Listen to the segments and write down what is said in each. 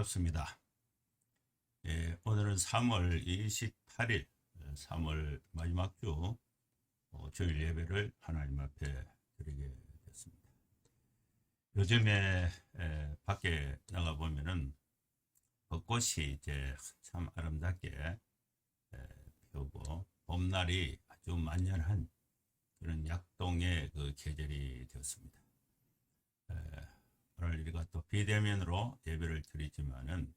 반갑습니다. 오늘은 3월 28일, 3월 마지막 주 주일 예배를 하나님 앞에 드리게 됐습니다. 요즘에 밖에 나가 보면은 벚꽃이 이제 참 아름답게 피우고 봄날이 아주 만연한 그런 약동의 그 계절이 되었습니다. 오늘 우리가 또 비대면으로 예배를 드리지만은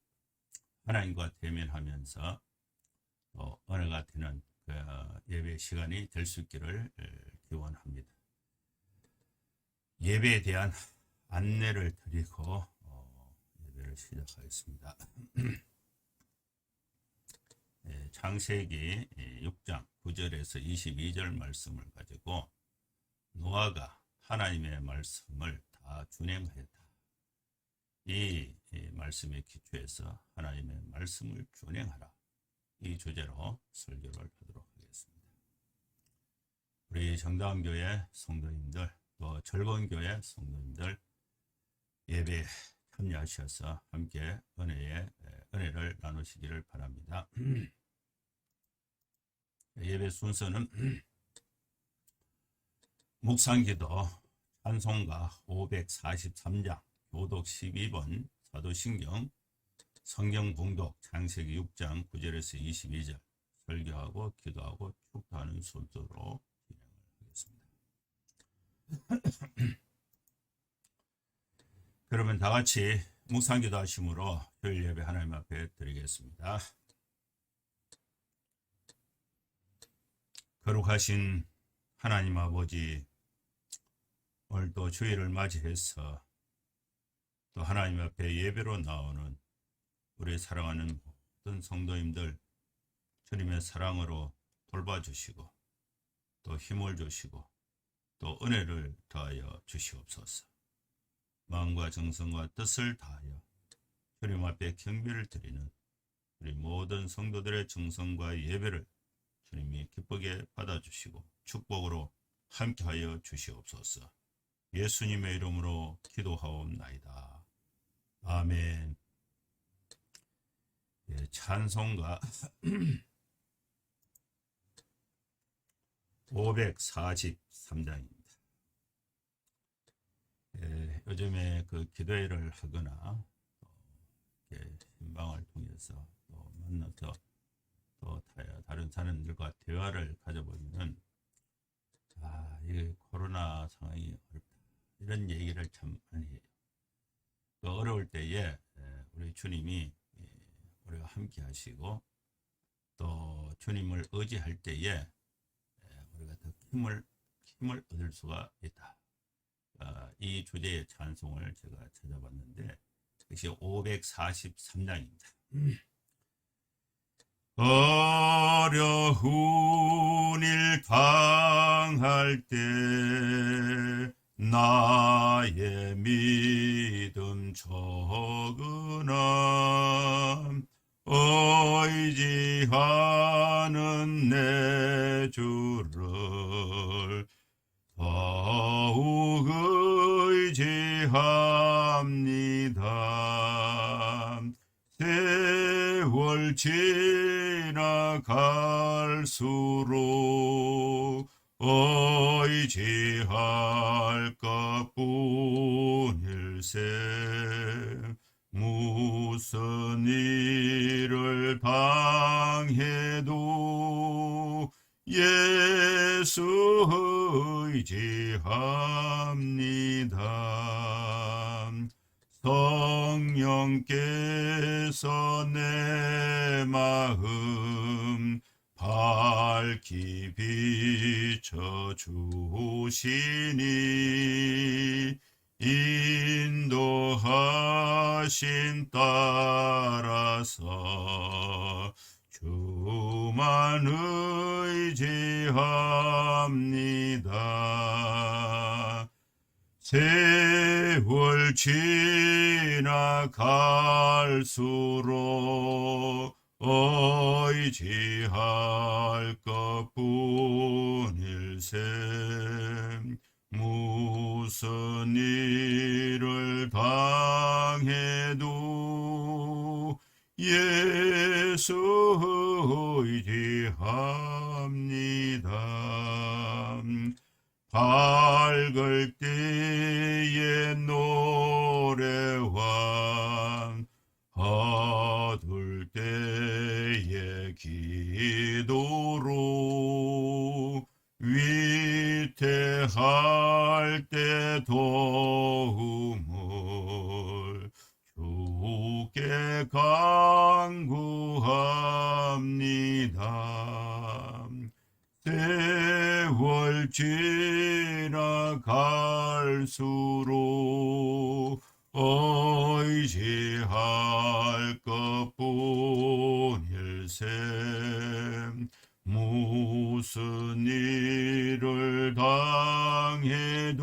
하나님과 대면하면서 또 은혜가 되는 그 예배 시간이 될 수 있기를 기원합니다. 예배에 대한 안내를 드리고 예배를 시작하겠습니다. 창세기 6장 9절에서 22절 말씀을 가지고 노아가 하나님의 말씀을 다 준행하였다. 이 말씀에 기초해서 하나님의 말씀을 준행하라. 이 주제로 설교를 하도록 하겠습니다. 우리 정다운교회 성도님들 또 즐거운교회 성도님들 예배에 참여하셔서 함께 은혜를 나누시기를 바랍니다. 예배 순서는 묵상기도 찬송가 543장 교독 12번 사도신경 성경 봉독 창세기 6장 9절에서 22절 설교하고 기도하고 축도하는 순서로 진행을 하겠습니다. 그러면 다 같이 묵상기도 하심으로 주일 예배 하나님 앞에 드리겠습니다. 거룩하신 하나님 아버지, 오늘도 주일을 맞이해서 또 하나님 앞에 예배로 나오는 우리 사랑하는 모든 성도님들 주님의 사랑으로 돌봐주시고 또 힘을 주시고 또 은혜를 더하여 주시옵소서. 마음과 정성과 뜻을 다하여 주님 앞에 경배를 드리는 우리 모든 성도들의 정성과 예배를 주님이 기쁘게 받아주시고 축복으로 함께하여 주시옵소서. 예수님의 이름으로 기도하옵나이다. 아멘. 찬송가 543장입니다. 요즘에 그 기도회를 하거나 신방을 통해서 또 만나서 또 다른 사람들과 대화를 가져보면은 이 코로나 상황이 어렵다 이런 얘기를 참 많이 해요. 그 어려울 때에 우리 주님이 우리가 함께 하시고 또 주님을 의지할 때에 우리가 더 힘을 얻을 수가 있다. 이 주제의 찬송을 제가 찾아봤는데 그것이 543장입니다. 어려운 일 당할 때 나의 믿음 적으나 의지하는 내 주를 더욱 의지합니다. 세월 지나갈수록 의지할 것뿐일세. 무슨 일을 당해도 예수 의지합니다. 성령께서 내 마음 밝히 비춰주시니 인도하신 따라서 주만 의지합니다. 세월 지나갈수록 의지할 것뿐일세. 무슨 일을 당해도 예수 의지합니다. 밝을 때의 노래와 어둘 때의 기도로 위태할 때 도움을 주께 간구합니다. 세월 지나갈수록 의지할 것뿐일세. 무슨 일을 당해도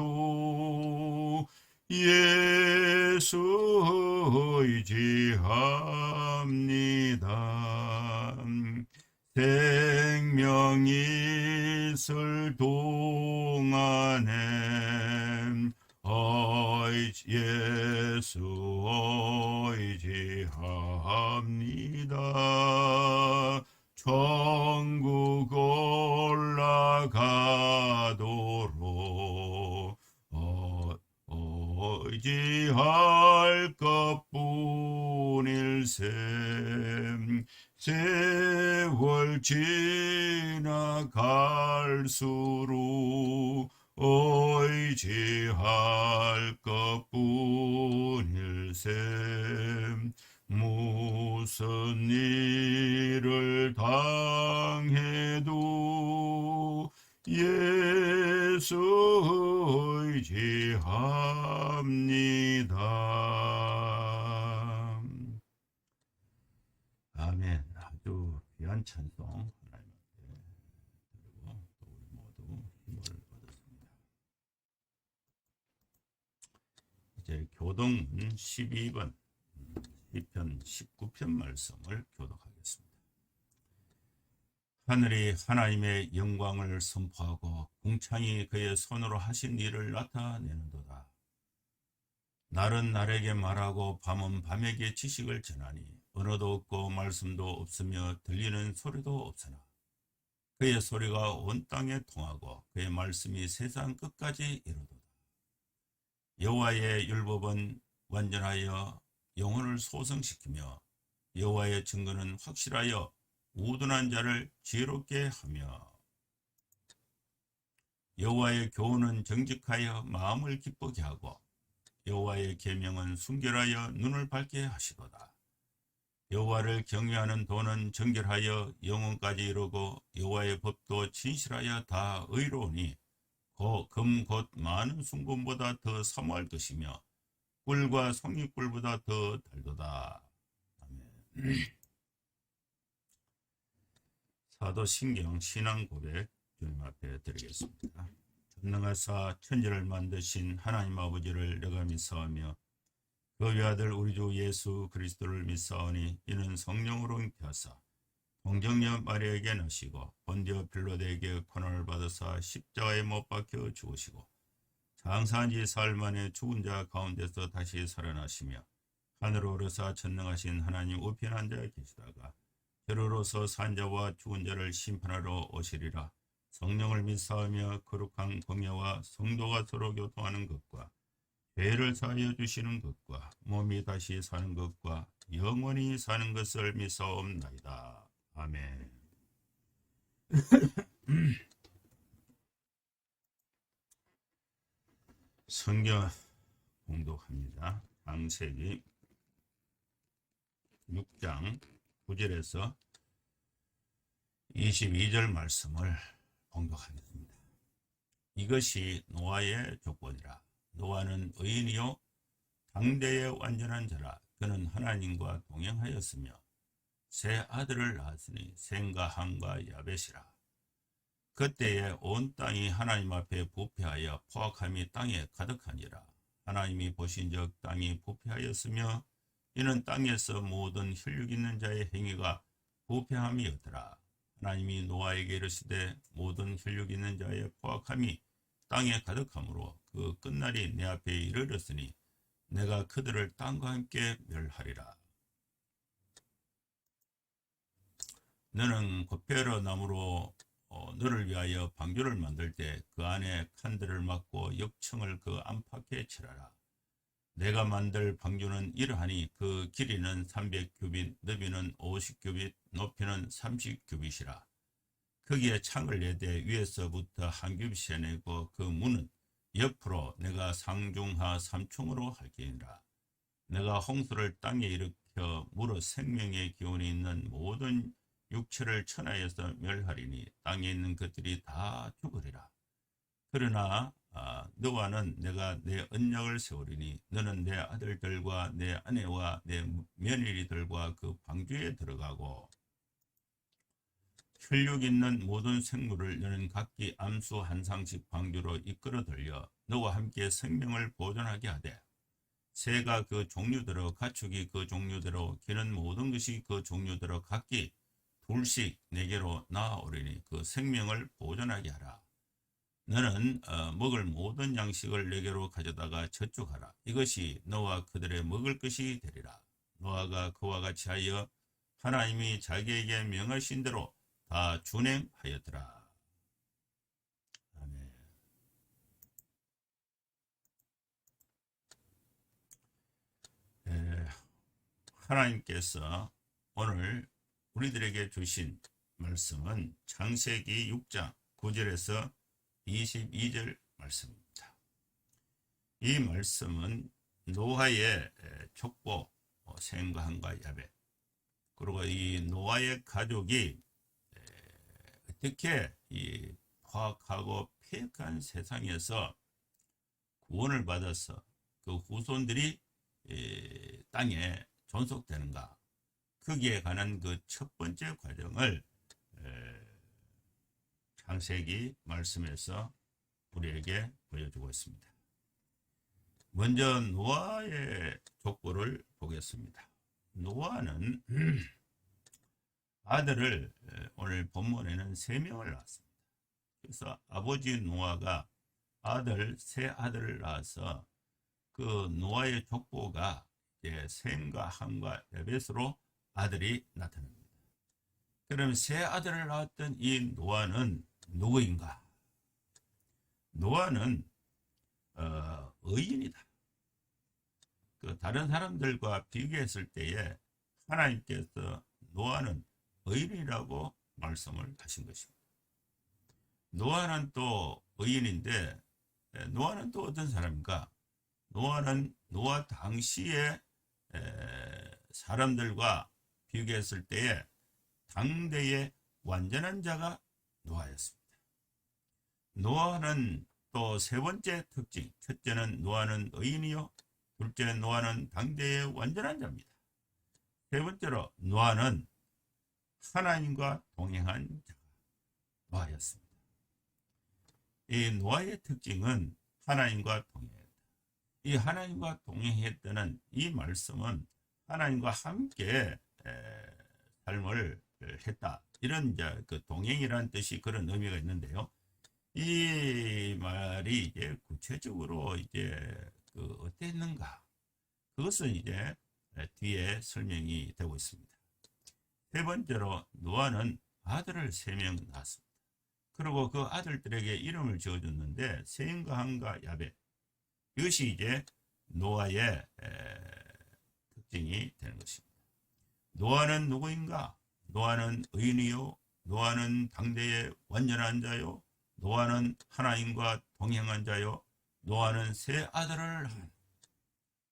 예수 의지합니다. 생명이 있을 동안에 예수 의지합니다. 천국 올라가도록 의지할 것뿐일세. 세월 지나갈수록 의지할 것뿐일세. 무슨 일을 당해도 예수 의지합니다. 아멘. 아주 귀한 찬송 하나님께 드리고 또 우리 모두 힘을 얻었습니다. 이제 교동문 12번 시편 19편 말씀을 교독하겠습니다. 하늘이 하나님의 영광을 선포하고 궁창이 그의 손으로 하신 일을 나타내는도다. 날은 날에게 말하고 밤은 밤에게 지식을 전하니 언어도 없고 말씀도 없으며 들리는 소리도 없으나 그의 소리가 온 땅에 통하고 그의 말씀이 세상 끝까지 이르도다. 여호와의 율법은 완전하여 영혼을 소성시키며 여호와의 증거는 확실하여 우둔한 자를 지혜롭게 하며 여호와의 교훈은 정직하여 마음을 기쁘게 하고 여호와의 계명은 순결하여 눈을 밝게 하시도다. 여호와를 경외하는 도는 정결하여 영혼까지 이루고 여호와의 법도 진실하여 다 의로우니 금 곧 많은 순금보다 더 사모할 것이며 꿀과 송이꿀보다 더 달도다. 아멘. 사도신경 신앙 고백 주님 앞에 드리겠습니다. 전능하사 천지를 만드신 하나님 아버지를 내가 믿사오며 그 외아들 우리 주 예수 그리스도를 믿사오니 이는 성령으로 잉태하사 동정녀 마리아에게 나시고 본디오 빌라도에게 고난을 받으사 십자가에 못 박혀 죽으시고 장사한 지 사흘 만에 죽은 자 가운데서 다시 살아나시며 하늘로 오르사 전능하신 하나님 우편 앉아 계시다가 저로서 산 자와 죽은 자를 심판하러 오시리라. 성령을 믿사오며 거룩한 공예와 성도가 서로 교통하는 것과 죄를 사하여 주시는 것과 몸이 다시 사는 것과 영원히 사는 것을 믿사옵나이다. 아멘. 성경 공독합니다. 창세기 6장 9절에서 22절 말씀을 공독하겠습니다. 이것이 노아의 조건이라. 노아는 의인이요 당대의 완전한 자라. 그는 하나님과 동행하였으며 세 아들을 낳았으니 셈과 함과 야벳이라. 그때에 온 땅이 하나님 앞에 부패하여 포악함이 땅에 가득하니라. 하나님이 보신즉 땅이 부패하였으며 이는 땅에서 모든 혈육 있는 자의 행위가 부패함이었더라. 하나님이 노아에게 이르시되 모든 혈육 있는 자의 포악함이 땅에 가득하므로 그 끝날이 내 앞에 이르렀으니 내가 그들을 땅과 함께 멸하리라. 너는 고페르 나무로 너를 위하여 방주를 만들 때 그 안에 칸들을 막고 역청을 그 안팎에 칠하라. 내가 만들 방주는 이러하니 그 길이는 300규빗, 너비는 50규빗, 높이는 30규빗이라. 거기에 창을 내되 위에서부터 한 규빗에 내고 그 문은 옆으로 내가 상중하 삼층으로 할지니라. 내가 홍수를 땅에 일으켜 물어 생명의 기운이 있는 모든 육체를 천하에서 멸하리니 땅에 있는 것들이 다 죽으리라. 그러나 너와는 내가 내 언약을 세우리니 너는 내 아들들과 내 아내와 내 며느리들과 그 방주에 들어가고 혈육 있는 모든 생물을 너는 각기 암수 한 상씩 방주로 이끌어 들여 너와 함께 생명을 보존하게 하되 새가 그 종류대로 가축이 그 종류대로 기는 모든 것이 그 종류대로 각기 둘씩 내게로 나아오리니 그 생명을 보존하게 하라. 너는 먹을 모든 양식을 내게로 가져다가 저축하라. 이것이 너와 그들의 먹을 것이 되리라. 노아가 그와 같이 하여 하나님이 자기에게 명하신 대로 다 준행하였더라. 아멘. 하나님께서 오늘 우리들에게 주신 말씀은 창세기 6장 9절에서 22절 말씀입니다. 이 말씀은 노아의 족보 셈과 함과 야벳, 그리고 이 노아의 가족이 어떻게 이 포악하고 폐역한 세상에서 구원을 받아서 그 후손들이 땅에 존속되는가, 거기에 관한 그 첫 번째 과정을 창세기 말씀에서 우리에게 보여주고 있습니다. 먼저 노아의 족보를 보겠습니다. 노아는 아들을 오늘 본문에는 3명을 낳았습니다. 그래서 아버지 노아가 세 아들을 낳아서 그 노아의 족보가 이제 셈과 함과 야벳으로 아들이 나타납니다. 그럼 세 아들을 낳았던 이 노아는 누구인가? 노아는 의인이다. 그 다른 사람들과 비교했을 때에 하나님께서 노아는 의인이라고 말씀을 하신 것입니다. 노아는 또 의인인데 노아는 또 어떤 사람인가? 노아는 노아 당시에 사람들과 비교했을 때에 당대의 완전한 자가 노아였습니다. 노아는 또 세 번째 특징, 첫째는 노아는 의인이요, 둘째 노아는 당대의 완전한 자입니다. 세 번째로 노아는 하나님과 동행한 자가 노아였습니다. 이 노아의 특징은 하나님과 동행했다. 이 하나님과 동행했다는 이 말씀은 하나님과 함께 삶을 했다. 이런 이제 그 동행이라는 뜻이 그런 의미가 있는데요. 이 말이 이제 구체적으로 이제 그 어땠는가? 그것은 이제 뒤에 설명이 되고 있습니다. 세 번째로 노아는 아들을 3명 낳았습니다. 그리고 그 아들들에게 이름을 지어줬는데 셈과 함과 야벳, 이것이 이제 노아의 특징이 되는 것입니다. 노아는 누구인가? 노아는 의인이요, 노아는 당대의 완전한 자요, 노아는 하나님과 동행한 자요, 노아는 세 아들을 한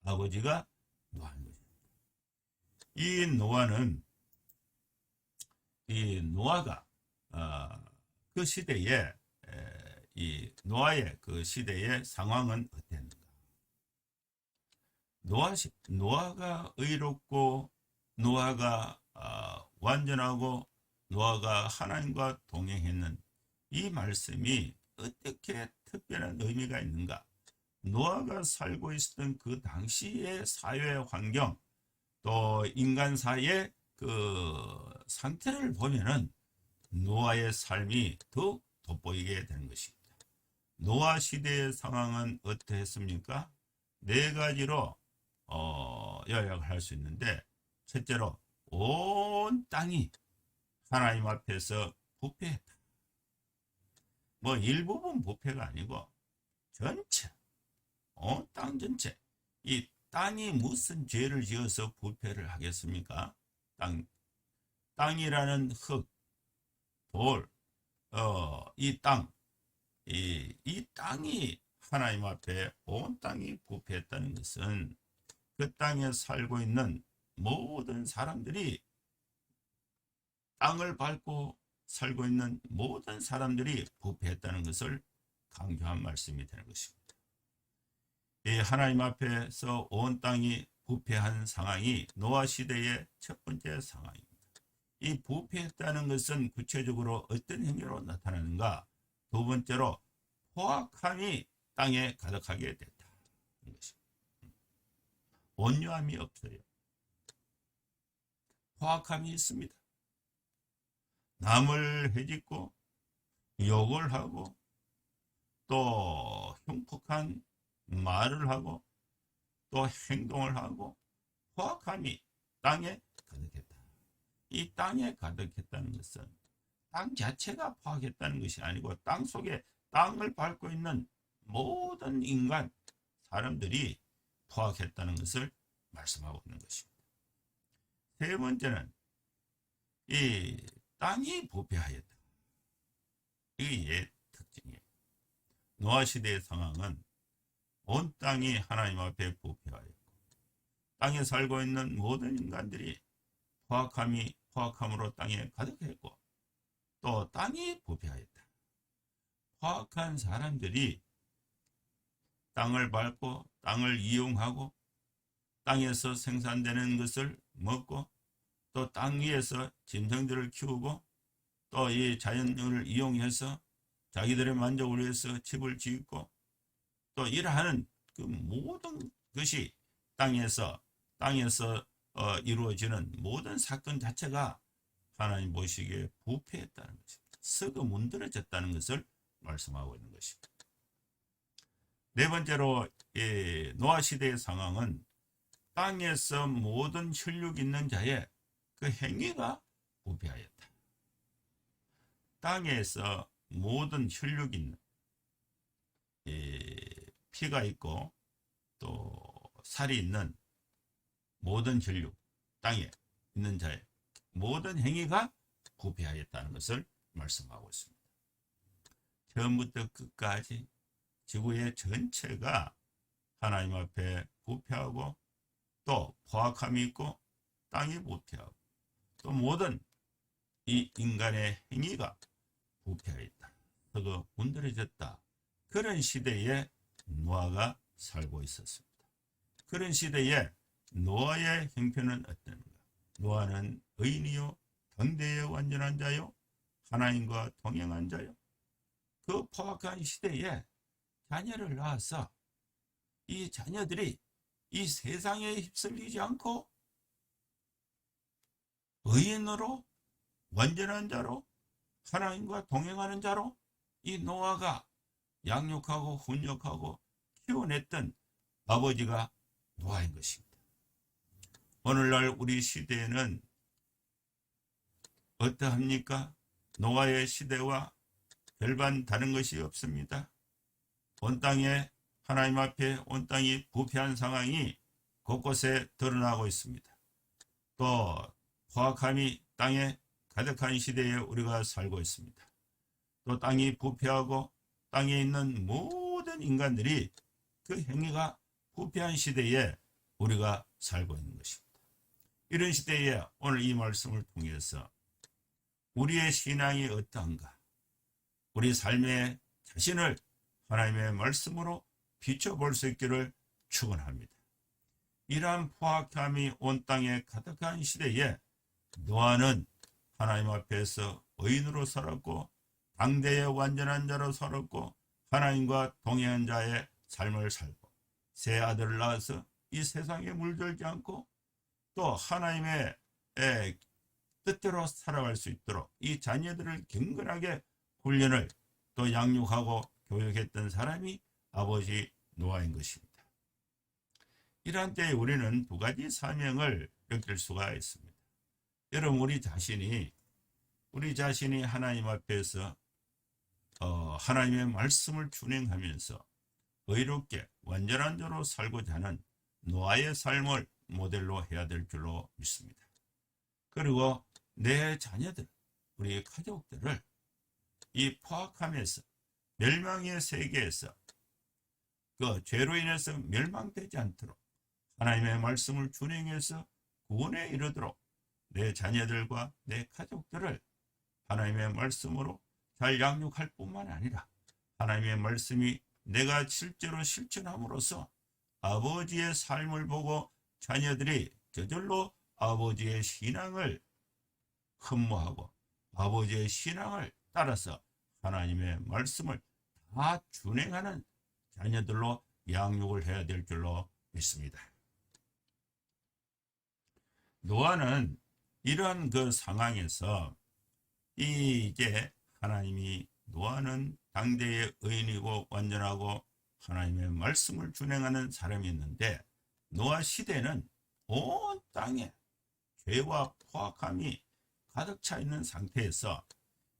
아버지가 노아인 것입니다. 이 노아가 그 시대에 이 노아의 그 시대의 상황은 어땠는가? 노아가 의롭고 노아가 완전하고 노아가 하나님과 동행했는 이 말씀이 어떻게 특별한 의미가 있는가? 노아가 살고 있었던 그 당시의 사회 환경, 또 인간사의 그 상태를 보면은 노아의 삶이 더욱 돋보이게 되는 것입니다. 노아 시대의 상황은 어떠했습니까? 4가지로 요약을 할 수 있는데, 첫째로 온 땅이 하나님 앞에서 부패했다. 뭐 일부분 부패가 아니고 전체, 온 땅 전체. 이 땅이 무슨 죄를 지어서 부패를 하겠습니까? 땅이라는 흙, 돌, 이 땅, 이 땅이 하나님 앞에 온 땅이 부패했다는 것은 그 땅에 살고 있는 모든 사람들이, 땅을 밟고 살고 있는 모든 사람들이 부패했다는 것을 강조한 말씀이 되는 것입니다. 이 하나님 앞에서 온 땅이 부패한 상황이 노아 시대의 첫 번째 상황입니다. 이 부패했다는 것은 구체적으로 어떤 행위로 나타나는가? 두 번째로 포악함이 땅에 가득하게 됐다. 온유함이 없어요. 포악함이 있습니다. 남을 해짓고 욕을 하고 또 흉폭한 말을 하고 또 행동을 하고 포악함이 땅에 가득했다. 이 땅에 가득했다는 것은 땅 자체가 포악했다는 것이 아니고 땅 속에 땅을 밟고 있는 모든 인간, 사람들이 포악했다는 것을 말씀하고 있는 것입니다. 세 번째는 이 땅이 부패하였다. 이게 특징이에요. 노아 시대의 상황은 온 땅이 하나님 앞에 부패하였고 땅에 살고 있는 모든 인간들이 포악함으로 땅에 가득했고 또 땅이 부패하였다. 포악한 사람들이 땅을 밟고 땅을 이용하고 땅에서 생산되는 것을 먹고 또 땅 위에서 짐승들을 키우고 또 이 자연을 이용해서 자기들의 만족을 위해서 집을 짓고 또 일하는 그 모든 것이 땅에서 이루어지는 모든 사건 자체가 하나님 보시기에 부패했다는 것입니다. 썩어 문드러졌다는 것을 말씀하고 있는 것입니다. 네 번째로 노아 시대의 상황은 땅에서 모든 혈육 있는 자의 그 행위가 부패하였다. 땅에서 모든 혈육 있는 피가 있고 또 살이 있는 모든 혈육, 땅에 있는 자의 모든 행위가 부패하였다는 것을 말씀하고 있습니다. 처음부터 끝까지 지구의 전체가 하나님 앞에 부패하고 또 포악함이 있고 땅이 부패하고 또 모든 이 인간의 행위가 부패하였다. 썩어 문드러졌다. 그런 시대에 노아가 살고 있었습니다. 그런 시대에 노아의 형편은 어떤가? 노아는 의인이요 당대의 완전한 자요 하나님과 동행한 자요. 그 포악한 시대에 자녀를 낳아서 이 자녀들이 이 세상에 휩쓸리지 않고 의인으로 완전한 자로 하나님과 동행하는 자로 이 노아가 양육하고 훈육하고 키워냈던 아버지가 노아인 것입니다. 오늘날 우리 시대에는 어떠합니까? 노아의 시대와 별반 다른 것이 없습니다. 온 땅에 하나님 앞에 온 땅이 부패한 상황이 곳곳에 드러나고 있습니다. 또 포악함이 땅에 가득한 시대에 우리가 살고 있습니다. 또 땅이 부패하고 땅에 있는 모든 인간들이 그 행위가 부패한 시대에 우리가 살고 있는 것입니다. 이런 시대에 오늘 이 말씀을 통해서 우리의 신앙이 어떠한가? 우리 삶의 자신을 하나님의 말씀으로 비춰볼 수 있기를 축원합니다. 이러한 포악함이 온 땅에 가득한 시대에 노아는 하나님 앞에서 의인으로 살았고 당대의 완전한 자로 살았고 하나님과 동행한 자의 삶을 살고 세 아들을 낳아서 이 세상에 물들지 않고 또 하나님의 뜻대로 살아갈 수 있도록 이 자녀들을 경건하게 훈련을 또 양육하고 교육했던 사람이 아버지 노아인 것입니다. 이러한 때에 우리는 두 가지 사명을 느낄 수가 있습니다. 여러분, 우리 자신이 우리 자신이 하나님 앞에서 하나님의 말씀을 준행하면서 의롭게 완전한 자로 살고자 하는 노아의 삶을 모델로 해야 될 줄로 믿습니다. 그리고 내 자녀들, 우리 가족들을 이 포악함에서, 멸망의 세계에서 그 죄로 인해서 멸망되지 않도록 하나님의 말씀을 준행해서 구원에 이르도록 내 자녀들과 내 가족들을 하나님의 말씀으로 잘 양육할 뿐만 아니라 하나님의 말씀이 내가 실제로 실천함으로써 아버지의 삶을 보고 자녀들이 저절로 아버지의 신앙을 흠모하고 아버지의 신앙을 따라서 하나님의 말씀을 다 준행하는 자녀들로 양육을 해야 될 줄로 믿습니다. 노아는 이러한 그 상황에서 이제 하나님이 노아는 당대의 의인이고 완전하고 하나님의 말씀을 준행하는 사람이었는데 노아 시대는 온 땅에 죄와 포악함이 가득 차 있는 상태에서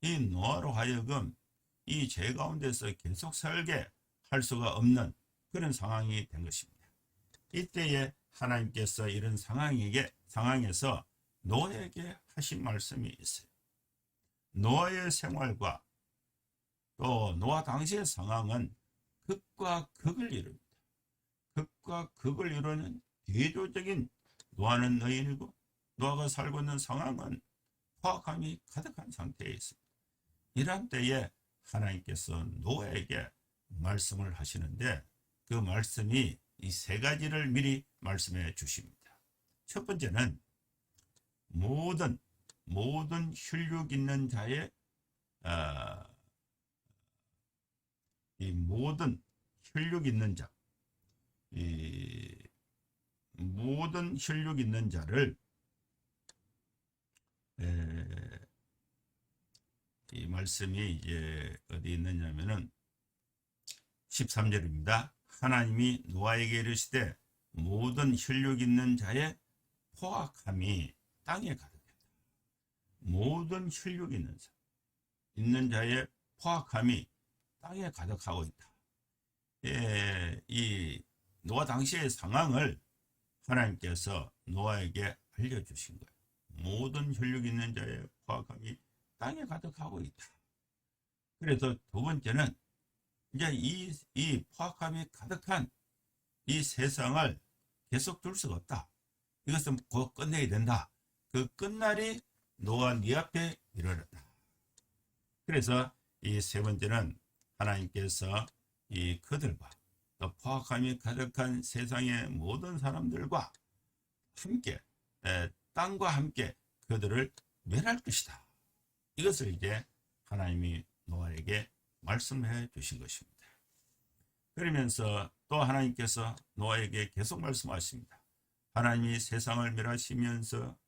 이 노아로 하여금 이 죄 가운데서 계속 살게 할 수가 없는 그런 상황이 된 것입니다. 이때에 하나님께서 이런 상황에서 노아에게 하신 말씀이 있어요. 노아의 생활과 또 노아 당시의 상황은 극과 극을 이룹니다. 극과 극을 이루는 대조적인 노아는 의인이고 노아가 살고 있는 상황은 포악함이 가득한 상태에 있습니다. 이런 때에 하나님께서 노아에게 말씀을 하시는데 그 말씀이 이 세 가지를 미리 말씀해 주십니다. 첫 번째는 모든 혈육 있는 자의 이 모든 혈육 있는 자, 이 모든 혈육 있는 자를 이 말씀이 이제 어디 있느냐면은 13절입니다. 하나님이 노아에게 이르시되 모든 혈육 있는 자의 포악함이 땅에 가득했다. 모든 혈육 있는 자의 포악함이 땅에 가득하고 있다. 이 노아 당시의 상황을 하나님께서 노아에게 알려주신 거예요. 모든 혈육 있는 자의 포악함이 땅에 가득하고 있다. 그래서 두 번째는 이제 이 포악함이 가득한 이 세상을 계속 둘 수가 없다. 이것은 곧 끝내야 된다. 그 끝날이 노아 네 앞에 이르렀다. 그래서 이 세 번째는 하나님께서 이 그들과 또 포악함이 가득한 세상의 모든 사람들과 함께 땅과 함께 그들을 멸할 것이다. 이것을 이제 하나님이 노아에게 말씀해 주신 것입니다. 그러면서 또 하나님께서 노아에게 계속 말씀하십니다. 하나님이 세상을 멸하시면서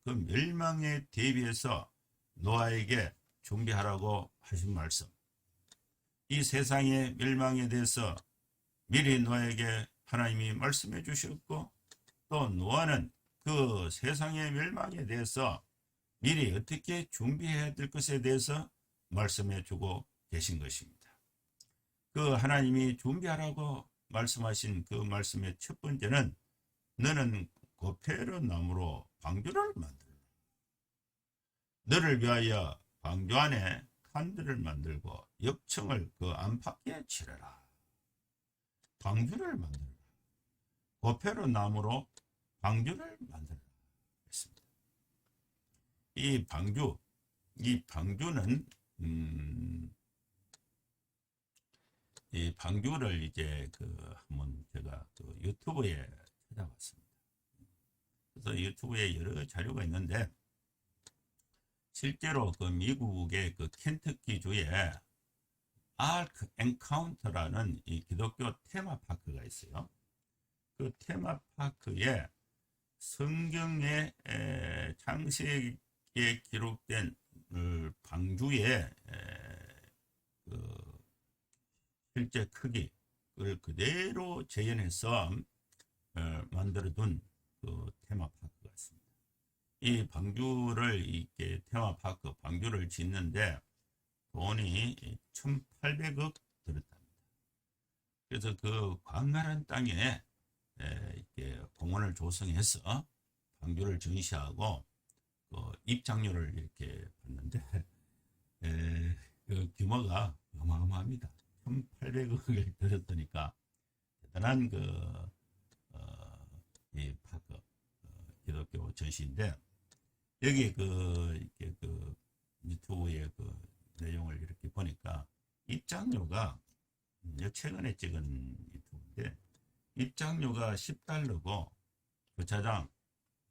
그 멸망에 대비해서 노아에게 준비하라고 하신 말씀. 이 세상의 멸망에 대해서 미리 노아에게 하나님이 말씀해 주셨고 또 노아는 그 세상의 멸망에 대해서 미리 어떻게 준비해야 될 것에 대해서 말씀해 주고 계신 것입니다. 그 하나님이 준비하라고 말씀하신 그 말씀의 첫 번째는 너는 고페르 나무로 방주를 만들라. 너를 위하여 방주 안에 칸들을 만들고 역청을 그 안팎에 칠해라. 방주를 만들라. 고페르 나무로 방주를 만들라 했습니다. 이 방주는 이 방주를 이제 한번 제가 유튜브에 찾아봤습니다. 그래서 유튜브에 여러 자료가 있는데 실제로 그 미국의 그 켄터키주에 아크 엔카운터라는 이 기독교 테마파크가 있어요. 그 테마파크에 성경의 창세기에 기록된 방주의 그 실제 크기를 그대로 재현해서 만들어둔 그 테마파크가 있습니다. 이 방주를 이렇게 테마파크 방주를 짓는데 돈이 1,800억 들었답니다. 그래서 그 광활한 땅에 이렇게 공원을 조성해서 방주를 전시하고 그 입장료를 이렇게 받는데 그 규모가 어마어마합니다. 1,800억을 들었으니까 대단한 이 파크 기독교 전시인데 여기 이렇게 유튜브의 내용을 이렇게 보니까 입장료가 최근에 찍은 유튜브인데 입장료가 10달러고 주차장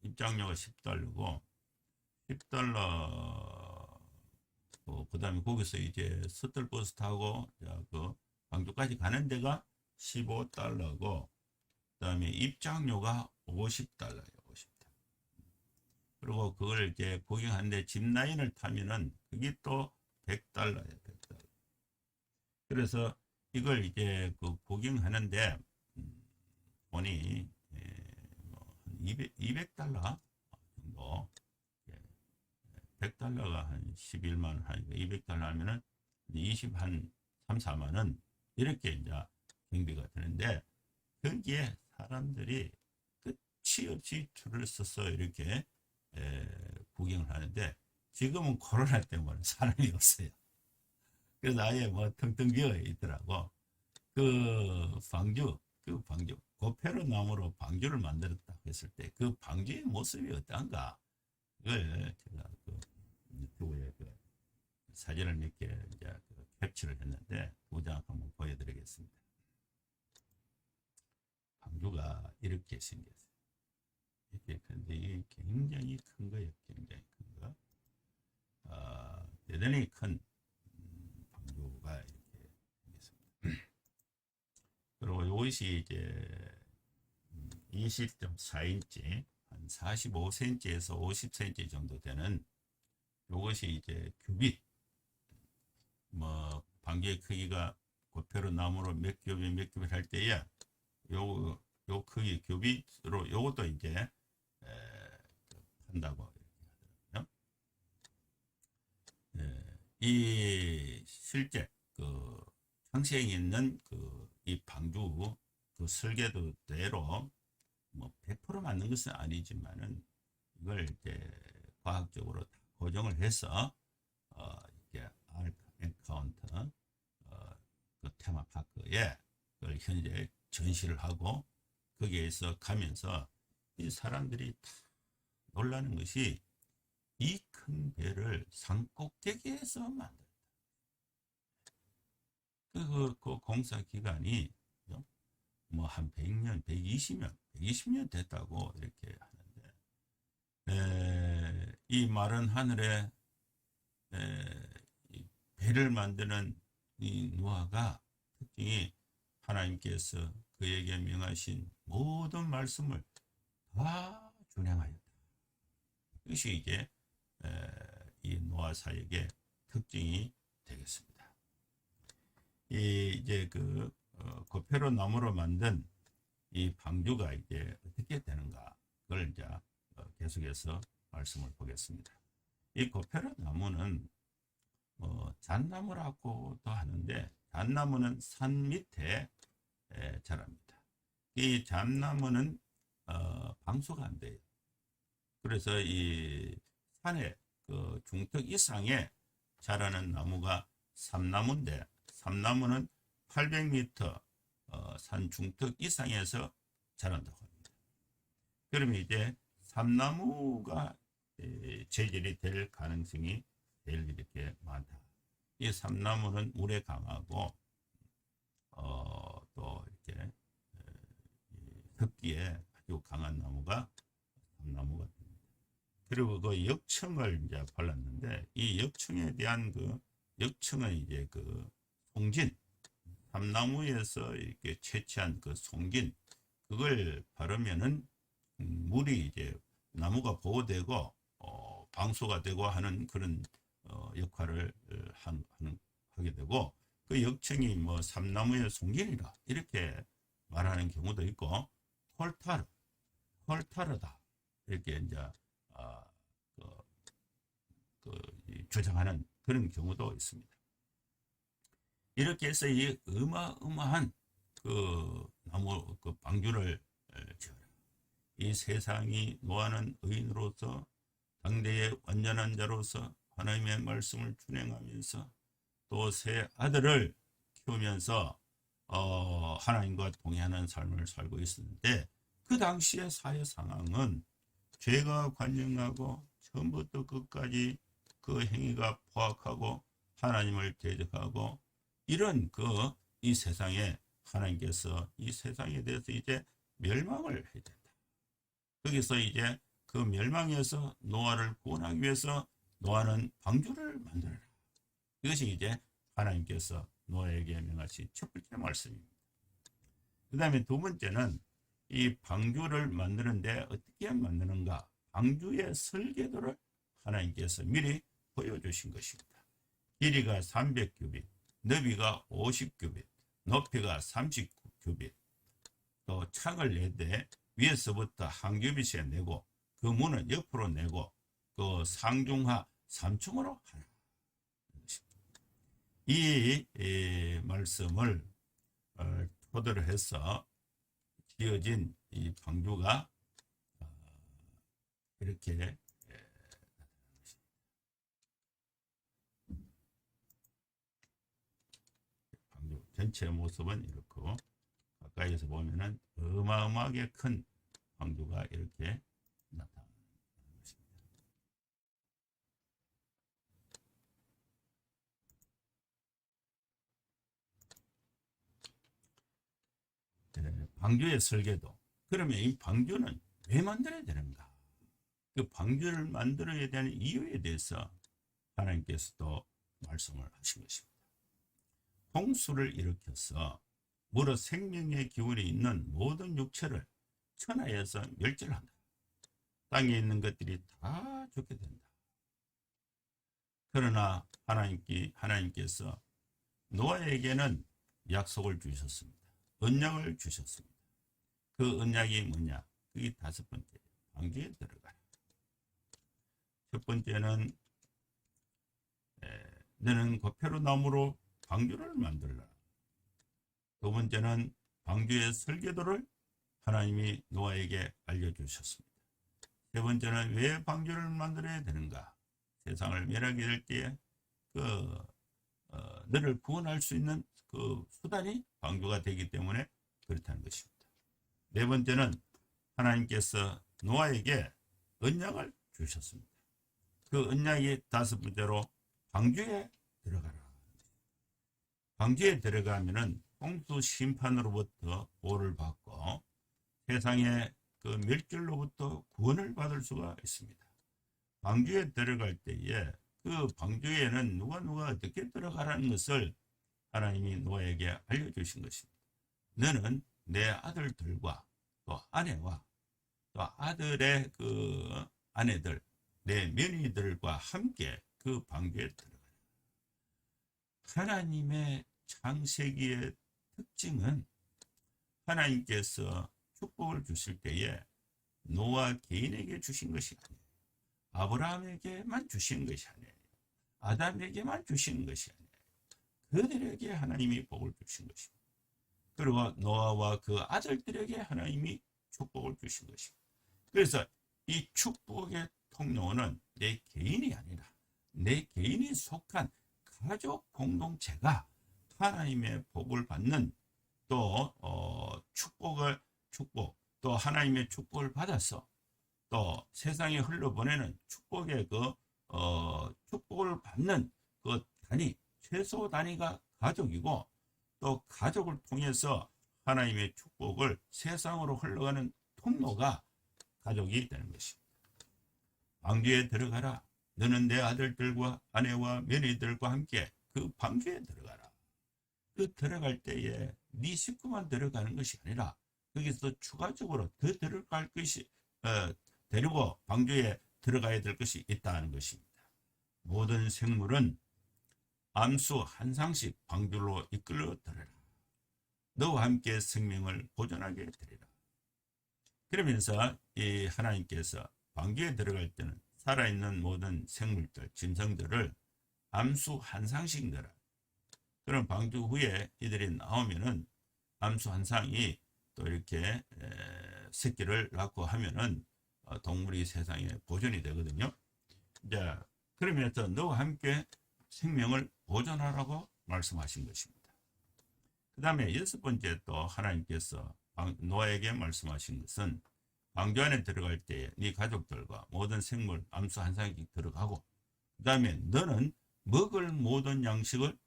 입장료가 10달러고 10달러 그다음에 거기서 이제 스틀버스 타고 광주까지 가는 데가 15달러고 그다음에 입장료가 50달러예요. 50달러. 그리고 그걸 이제 구경하는데 짚라인을 타면은 그게 또 100달러예요. 100달러. 그래서 이걸 이제 구경하는데 돈이 뭐 200달러 정도 100달러가 한 11만 원 하니까 200달러 하면은 3, 4만 원 이렇게 이제 경비가 되는데 거기에 사람들이 끝이 없이 줄을 서서 이렇게 구경을 하는데 지금은 코로나 때문에 사람이 없어요. 그래서 아예 뭐 텅텅 비어 있더라고. 방주 고페로 나무로 방주를 만들었다 했을 때 그 방주의 모습이 어떤가 그걸 제가 유튜브에 사진을 몇 개 이제 캡처를 했는데 2장 한번 보여드리겠습니다. 방주가 이렇게 생겼어요. 이렇게 큰데 이게 굉장히 큰 거예요. 굉장히 큰 거. 대단히 큰 방주가 이렇게 생겼습니다. 그리고 이것이 이제 20.4인치 한 45cm에서 50cm 정도 되는 이것이 이제 큐빗 방주의 크기가 고페로 나무로 몇 큐빗 할 때에 요 크기 큐빗으로 요것도 이제 판다고 이렇게 하더라고요. 이 실제 창세에 있는 이 방주 설계도대로 뭐 100% 맞는 것은 아니지만은 이걸 이제 과학적으로 고정을 해서 이렇게 아크 엔카운터 테마파크에 그걸 현재 전시를 하고 거기에서 가면서 이 사람들이 다 놀라는 것이 이 큰 배를 산꼭대기에서 만들었다. 그 공사 기간이 뭐 한 100년, 120년 됐다고 이렇게 하는데 이 마른 하늘에 이 배를 만드는 이 노아가 특징이 하나님께서 그에게 명하신 모든 말씀을 다 준행하였다. 이것이 이제 이 노아 사역의 특징이 되겠습니다. 이제 고페로 나무로 만든 이 방주가 이제 어떻게 되는가 그걸 이제 계속해서 말씀을 보겠습니다. 이 고페로 나무는 잣나무라고도 하는데 잣나무는 산 밑에 자랍니다. 이 잣나무는 방수가 안 돼요. 그래서 이 산의 중턱 이상에 자라는 나무가 삼나무인데 삼나무는 800m 산 중턱 이상에서 자란다고 합니다. 그러면 이제 삼나무가 재질이 될 가능성이 제일 이렇게 많다. 이 삼나무는 물에 강하고 또 이렇게 흙기에 아주 강한 나무가 삼나무가 됩니다. 그리고 그 역청을 이제 발랐는데 이 역청에 대한 역청은 이제 송진 삼나무에서 이렇게 채취한 송진 그걸 바르면은 물이 이제 나무가 보호되고 방수가 되고 하는 그런 역할을 하게 되고 그 역청이 뭐 삼나무의 송진이라 이렇게 말하는 경우도 있고 톨타르다 이렇게 이제 주장하는 그런 경우도 있습니다. 이렇게 해서 이 어마어마한 나무 방주를 지어라. 이 세상이 노아는 의인으로서 당대의 완전한 자로서 하나님의 말씀을 준행하면서 또 새 아들을 키우면서 하나님과 동행하는 삶을 살고 있었는데, 그 당시의 사회 상황은 죄가 관영하고 처음부터 끝까지 그 행위가 포악하고 하나님을 대적하고, 이런 이 세상에 하나님께서 이 세상에 대해서 이제 멸망을 해야 된다. 거기서 이제 그 멸망에서 노아를 구원하기 위해서 노아는 방주를 만들어라. 이것이 이제 하나님께서 노아에게 명하신 첫 번째 말씀입니다. 그 다음에 두 번째는 이 방주를 만드는데 어떻게 만드는가? 방주의 설계도를 하나님께서 미리 보여주신 것입니다. 길이가 300규빗, 너비가 50규빗, 높이가 30규빗, 또 창을 내되 위에서부터 한 규빗에 내고 그 문은 옆으로 내고 그 상중하 3층으로 하라. 이 말씀을 토대로 해서 지어진 이 방주가 이렇게 나타나는 것입니다. 방주 전체 모습은 이렇고, 가까이에서 보면은 어마어마하게 큰 방주가 이렇게 나타나는 것입니다. 방주의 설계도. 그러면 이 방주는 왜 만들어야 되는가? 그 방주를 만들어야 되는 이유에 대해서 하나님께서도 말씀을 하신 것입니다. 홍수를 일으켜서 무릇 생명의 기운이 있는 모든 육체를 천하에서 멸절한다. 땅에 있는 것들이 다 죽게 된다. 그러나 하나님께서 노아에게는 약속을 주셨습니다. 언약을 주셨습니다. 그 언약이 뭐냐? 그게 다섯 번째, 방주에 들어가라. 첫 번째는 너는 고페로 나무로 방주를 만들라. 두 번째는 방주의 설계도를 하나님이 노아에게 알려주셨습니다. 세 번째는 왜 방주를 만들어야 되는가? 세상을 멸하게 될 때에 너를 구원할 수 있는 그 수단이 방주가 되기 때문에 그렇다는 것입니다. 네 번째는 하나님께서 노아에게 언약을 주셨습니다. 그 언약이 다섯 번째로 방주에 들어가라. 방주에 들어가면은 홍수 심판으로부터 보호를 받고 세상의 그 멸절로부터 구원을 받을 수가 있습니다. 방주에 들어갈 때에 그 방주에는 누가 어떻게 들어가라는 것을 하나님이 노아에게 알려주신 것입니다. 너는 내 아들들과 또 아내와 또 아들의 그 아내들, 내 며느리들과 함께 그 방주에 들어가라. 하나님의 창세기의 특징은 하나님께서 축복을 주실 때에 노아 개인에게 주신 것이 아니에요. 아브라함에게만 주신 것이 아니에요. 아담에게만 주신 것이 아니에요. 그들에게 하나님이 복을 주신 것입니다. 그리고 노아와 그 아들들에게 하나님이 축복을 주신 것입니다. 그래서 이 축복의 통로는 내 개인이 아니라 내 개인이 속한 가족 공동체가 하나님의 복을 받는 또 축복 또 하나님의 축복을 받아서 또 세상에 흘러보내는 축복의 축복을 받는 그 단위, 최소 단위가 가족이고, 또 가족을 통해서 하나님의 축복을 세상으로 흘러가는 통로가 가족이 되는 것입니다. 방주에 들어가라. 너는 내 아들들과 아내와 며느리들과 함께 그 방주에 들어가라. 그 들어갈 때에 네 식구만 들어가는 것이 아니라 거기서 추가적으로 더 들어갈 것이 데리고 방주에 들어가야 될 것이 있다는 것입니다. 모든 생물은 암수 한 상씩 방주로 이끌어 들어라. 너와 함께 생명을 보존하게 되리라. 그러면서 이 하나님께서 방주에 들어갈 때는 살아있는 모든 생물들, 짐승들을 암수 한 쌍씩 넣어라. 그럼 방주 후에 이들이 나오면은 암수 한 쌍이 또 이렇게 새끼를 낳고 하면은 동물이 세상에 보존이 되거든요. 자, 그러면서 너와 함께 생명을 보존하라고 말씀하신 것입니다. 그 다음에 6번째 또 하나님께서 노아에게 말씀하신 것은 방주 안에 들어갈 때에 네 가족들과 모든 생물 암수 한 쌍씩 들어가고, 그 다음에 너는 먹을 모든 양식을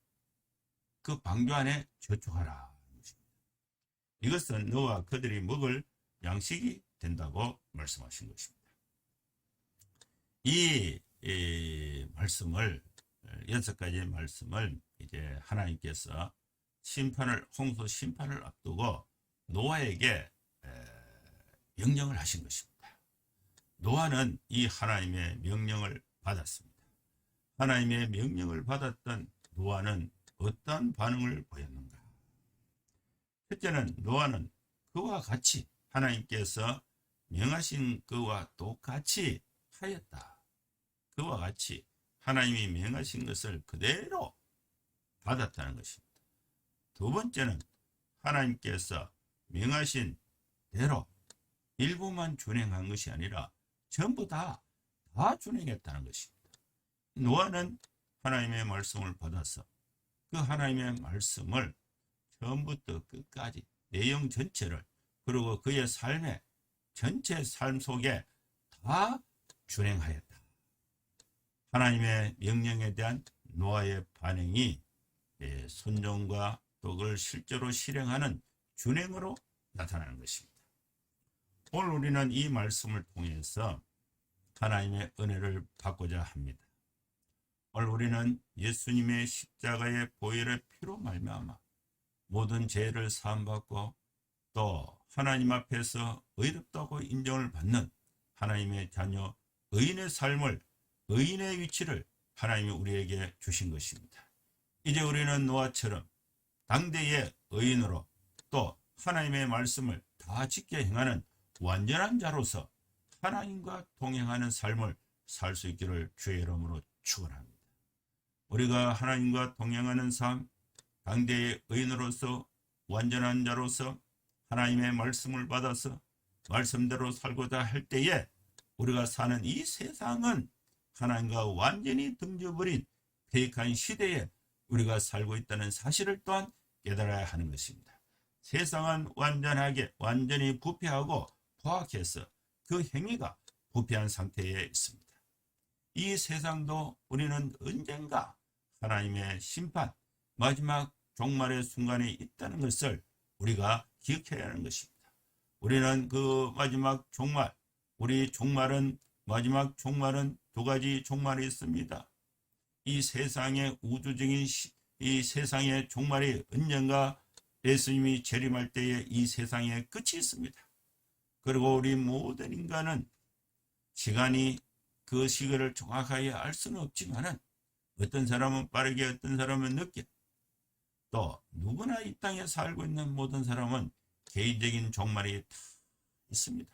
그 방주 안에 저축하라. 이것은 너와 그들이 먹을 양식이 된다고 말씀하신 것입니다. 이 말씀을 6가지의 말씀을 이제 하나님께서 홍수 심판을 앞두고 노아에게 명령을 하신 것입니다. 노아는 이 하나님의 명령을 받았습니다. 하나님의 명령을 받았던 노아는 어떤 반응을 보였는가? 첫째는 노아는 그와 같이 하나님께서 명하신 그와 똑같이 하였다. 그와 같이 하나님이 명하신 것을 그대로 받았다는 것입니다. 두 번째는 하나님께서 명하신 대로 일부만 준행한 것이 아니라 전부 다 준행했다는 것입니다. 노아는 하나님의 말씀을 받아서 그 하나님의 말씀을 처음부터 끝까지 내용 전체를, 그리고 그의 삶의 전체 삶 속에 다 준행하였다. 하나님의 명령에 대한 노아의 반응이 순종과 또 그걸 실제로 실행하는 준행으로 나타나는 것입니다. 오늘 우리는 이 말씀을 통해서 하나님의 은혜를 받고자 합니다. 오늘 우리는 예수님의 십자가의 보혈의 피로 말미암아 모든 죄를 사함받고 또 하나님 앞에서 의롭다고 인정을 받는 하나님의 자녀, 의인의 삶을, 의인의 위치를 하나님이 우리에게 주신 것입니다. 이제 우리는 노아처럼 당대의 의인으로 또 하나님의 말씀을 다 지켜 행하는 완전한 자로서 하나님과 동행하는 삶을 살 수 있기를 주의 이름으로 축원합니다. 우리가 하나님과 동행하는 삶, 당대의 의인으로서 완전한 자로서 하나님의 말씀을 받아서 말씀대로 살고자 할 때에 우리가 사는 이 세상은 하나님과 완전히 등져버린 폐역한 시대에 우리가 살고 있다는 사실을 또한 깨달아야 하는 것입니다. 세상은 완전히 부패하고 포악해서 그 행위가 부패한 상태에 있습니다. 이 세상도 우리는 언젠가 하나님의 심판, 마지막 종말의 순간에 있다는 것을 우리가 기억해야 하는 것입니다. 우리는 그 마지막 종말, 마지막 종말은 두 가지 종말이 있습니다. 이 세상의 우주적인 이 세상의 종말이 언젠가 예수님이 재림할 때에 이 세상의 끝이 있습니다. 그리고 우리 모든 인간은 시간이 그 시간을 정확하게 알 수는 없지만은 어떤 사람은 빠르게, 어떤 사람은 늦게, 또 누구나 이 땅에 살고 있는 모든 사람은 개인적인 종말이 다 있습니다.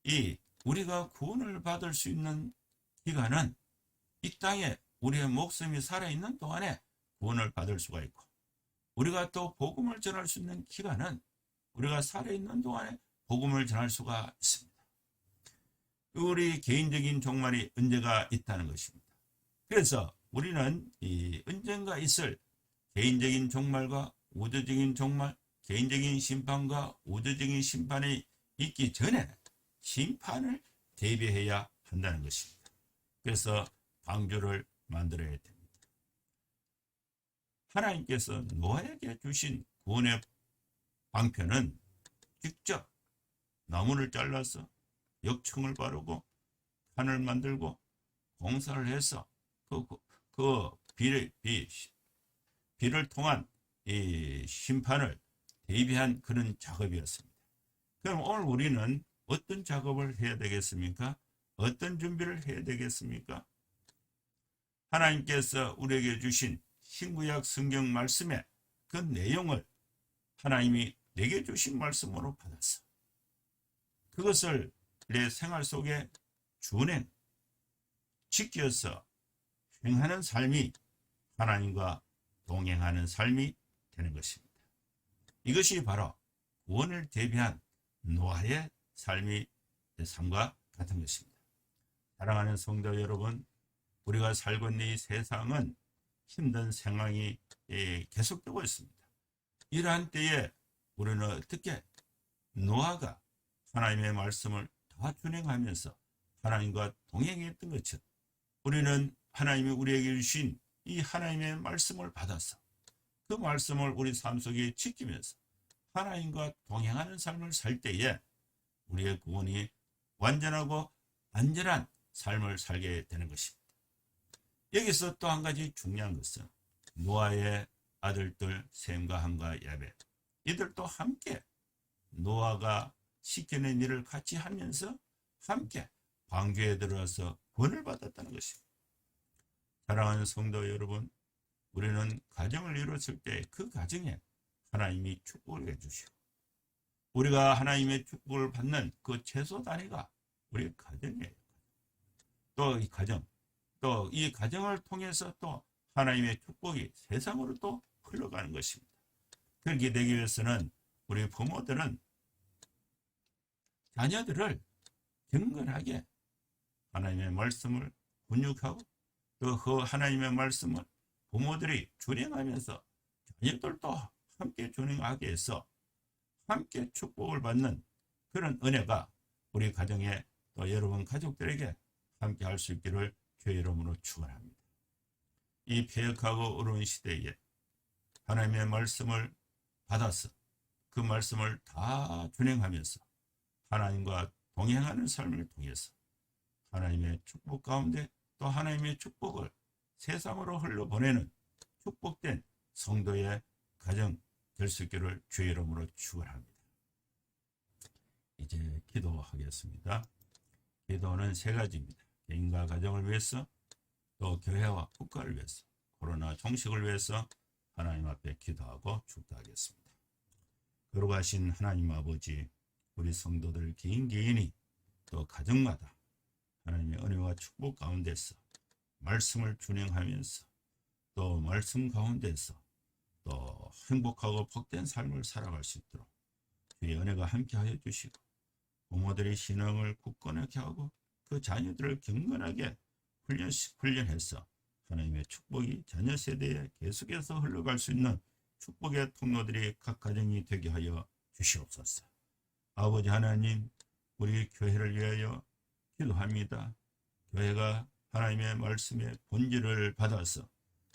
이 우리가 구원을 받을 수 있는 기간은 이 땅에 우리의 목숨이 살아있는 동안에 구원을 받을 수가 있고, 우리가 또 복음을 전할 수 있는 기간은 우리가 살아있는 동안에 복음을 전할 수가 있습니다. 우리 개인적인 종말이 언제가 있다는 것입니다. 그래서 우리는 이 언젠가 있을 개인적인 종말과 우주적인 종말, 개인적인 심판과 우주적인 심판이 있기 전에 심판을 대비해야 한다는 것입니다. 그래서 방주를 만들어야 됩니다. 하나님께서 노아에게 주신 구원의 방편은 직접 나무를 잘라서 역청을 바르고 판을 만들고 공사를 해서 그 비를 통한 이 심판을 대비한 그런 작업이었습니다. 그럼 오늘 우리는 어떤 작업을 해야 되겠습니까? 어떤 준비를 해야 되겠습니까? 하나님께서 우리에게 주신 신구약 성경 말씀의 그 내용을 하나님이 내게 주신 말씀으로 받았어. 그것을 내 생활 속에 준행, 지켜서 행하는 삶이 하나님과 동행하는 삶이 되는 것입니다. 이것이 바로 구원을 대비한 노아의 삶과 같은 것입니다. 사랑하는 성도 여러분, 우리가 살고 있는 이 세상은 힘든 상황이 계속되고 있습니다. 이러한 때에 우리는 어떻게 노아가 하나님의 말씀을 다 준행하면서 하나님과 동행했던 것처럼 우리는 하나님이 우리에게 주신 이 하나님의 말씀을 받아서 그 말씀을 우리 삶 속에 지키면서 하나님과 동행하는 삶을 살 때에 우리의 구원이 완전하고 안전한 삶을 살게 되는 것입니다. 여기서 또 한 가지 중요한 것은 노아의 아들들 셈과 함과 야벳, 이들도 함께 노아가 시켜낸 일을 같이 하면서 함께 방주에 들어와서 구원을 받았다는 것입니다. 사랑하는 성도 여러분, 우리는 가정을 이뤘을 때 그 가정에 하나님이 축복을 해주시고 우리가 하나님의 축복을 받는 그 최소 단위가 우리 가정이에요. 또 이 가정을 통해서 또 하나님의 축복이 세상으로 또 흘러가는 것입니다. 그렇게 되기 위해서는 우리 부모들은 자녀들을 경건하게 하나님의 말씀을 훈육하고 또 그 하나님의 말씀을 부모들이 준행하면서 자녀들도 함께 준행하게 해서 함께 축복을 받는 그런 은혜가 우리 가정에 또 여러분 가족들에게 함께 할 수 있기를 주의 이름으로 축원합니다. 이 폐역하고 어려운 시대에 하나님의 말씀을 받아서 그 말씀을 다 준행하면서 하나님과 동행하는 삶을 통해서 하나님의 축복 가운데 또 하나님의 축복을 세상으로 흘러보내는 축복된 성도의 가정 될 수 있기를 주의 이름으로 축원합니다. 이제 기도하겠습니다. 기도는 세 가지입니다. 개인과 가정을 위해서, 또 교회와 국가를 위해서, 코로나 종식을 위해서 하나님 앞에 기도하고 축도하겠습니다. 거룩하신 하나님 아버지, 우리 성도들 개인이 또 가정마다 하나님의 은혜와 축복 가운데서 말씀을 준행하면서 또 말씀 가운데서 또 행복하고 복된 삶을 살아갈 수 있도록 주의 은혜가 함께하여 주시고 부모들의 신앙을 굳건하게 하고 그 자녀들을 경건하게 훈련해서 하나님의 축복이 자녀 세대에 계속해서 흘러갈 수 있는 축복의 통로들이 각 가정이 되게 하여 주시옵소서. 아버지 하나님, 우리 교회를 위하여 기도합니다. 교회가 하나님의 말씀의 본질을 받아서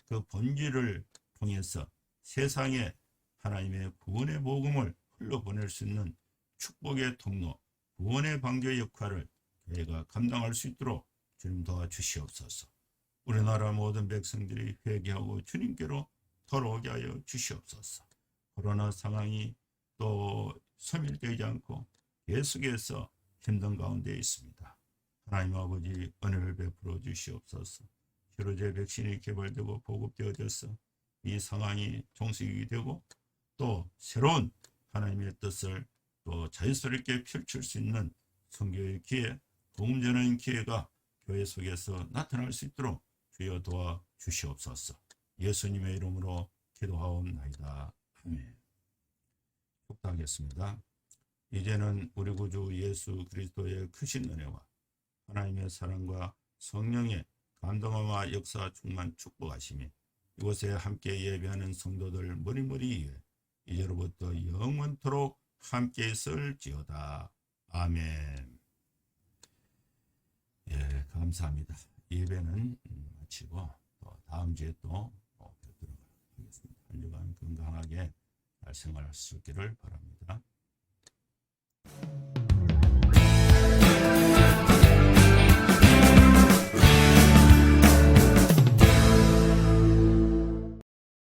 그 본질을 통해서 세상에 하나님의 구원의 복음을 흘러보낼 수 있는 축복의 통로, 구원의 방주의 역할을 교회가 감당할 수 있도록 주님 도와주시옵소서. 우리나라 모든 백성들이 회개하고 주님께로 돌아오게 하여 주시옵소서. 코로나 상황이 또 소멸되지 않고 계속해서 힘든 가운데 있습니다. 하나님 아버지 은혜를 베풀어 주시옵소서. 치료제 백신이 개발되고 보급되어져서 이 상황이 종식이 되고 또 새로운 하나님의 뜻을 또 자연스럽게 펼칠 수 있는 선교의 기회, 복음 전하는 기회가 교회 속에서 나타날 수 있도록 주여 도와 주시옵소서. 예수님의 이름으로 기도하옵나이다. 아멘. 축도하겠습니다. 이제는 우리 구주 예수 그리스도의 크신 은혜와 하나님의 사랑과 성령의 감동과 역사 충만 축복하심이 이곳에 함께 예배하는 성도들 머리머리 위에 이제로부터 영원토록 함께 있을지어다. 아멘. 예, 감사합니다. 예배는 마치고 또 다음 주에 또 뵙도록 하겠습니다. 한 주간 건강하게 잘 생활할 수 있기를 바랍니다.